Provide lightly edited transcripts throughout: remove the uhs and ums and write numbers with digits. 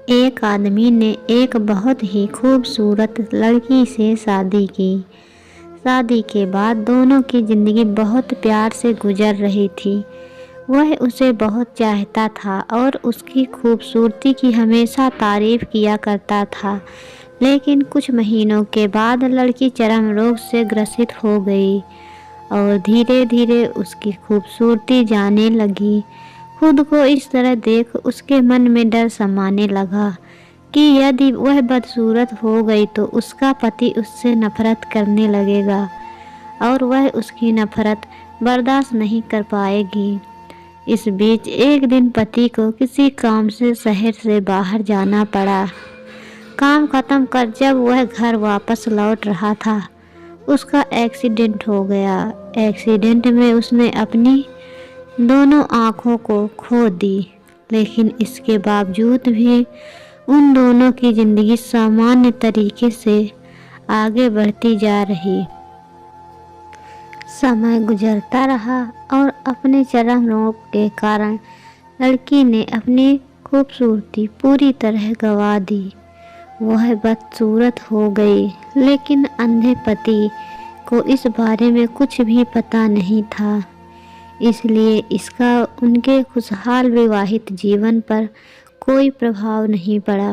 एक आदमी ने एक बहुत ही खूबसूरत लड़की से शादी की। शादी के बाद दोनों की ज़िंदगी बहुत प्यार से गुजर रही थी। वह उसे बहुत चाहता था और उसकी खूबसूरती की हमेशा तारीफ़ किया करता था। लेकिन कुछ महीनों के बाद लड़की चर्म रोग से ग्रसित हो गई और धीरे धीरे उसकी खूबसूरती जाने लगी। खुद को इस तरह देख उसके मन में डर समाने लगा कि यदि वह बदसूरत हो गई तो उसका पति उससे नफरत करने लगेगा और वह उसकी नफरत बर्दाश्त नहीं कर पाएगी। इस बीच एक दिन पति को किसी काम से शहर से बाहर जाना पड़ा। काम खत्म कर जब वह घर वापस लौट रहा था, उसका एक्सीडेंट हो गया। एक्सीडेंट में उसने अपनी दोनों आँखों को खो दी, लेकिन इसके बावजूद भी उन दोनों की ज़िंदगी सामान्य तरीके से आगे बढ़ती जा रही। समय गुजरता रहा और अपने चरम रोग के कारण लड़की ने अपनी खूबसूरती पूरी तरह गंवा दी। वह बदसूरत हो गई, लेकिन अंधे पति को इस बारे में कुछ भी पता नहीं था, इसलिए इसका उनके खुशहाल विवाहित जीवन पर कोई प्रभाव नहीं पड़ा।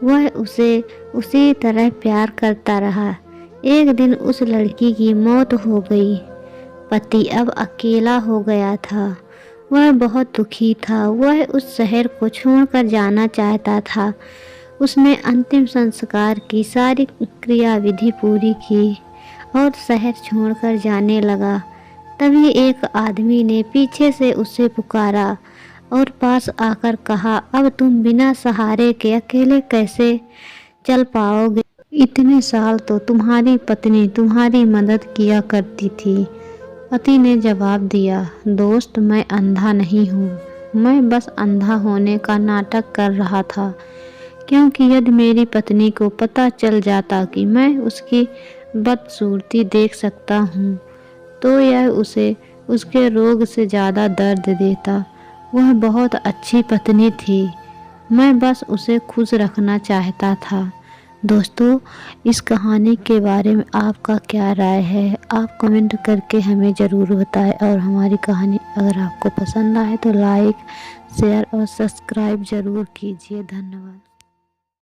वह उसे उसी तरह प्यार करता रहा। एक दिन उस लड़की की मौत हो गई। पति अब अकेला हो गया था। वह बहुत दुखी था। वह उस शहर को छोड़कर जाना चाहता था। उसने अंतिम संस्कार की सारी क्रियाविधि पूरी की और शहर छोड़कर जाने लगा। तभी एक आदमी ने पीछे से उसे पुकारा और पास आकर कहा, अब तुम बिना सहारे के अकेले कैसे चल पाओगे? इतने साल तो तुम्हारी पत्नी तुम्हारी मदद किया करती थी। पति ने जवाब दिया, दोस्त, मैं अंधा नहीं हूँ। मैं बस अंधा होने का नाटक कर रहा था, क्योंकि यदि मेरी पत्नी को पता चल जाता कि मैं उसकी बदसूरती देख सकता हूँ तो यह उसे उसके रोग से ज़्यादा दर्द देता। वह बहुत अच्छी पत्नी थी। मैं बस उसे खुश रखना चाहता था। दोस्तों, इस कहानी के बारे में आपका क्या राय है? आप कमेंट करके हमें ज़रूर बताएं और हमारी कहानी अगर आपको पसंद आए तो लाइक, शेयर और सब्सक्राइब ज़रूर कीजिए। धन्यवाद।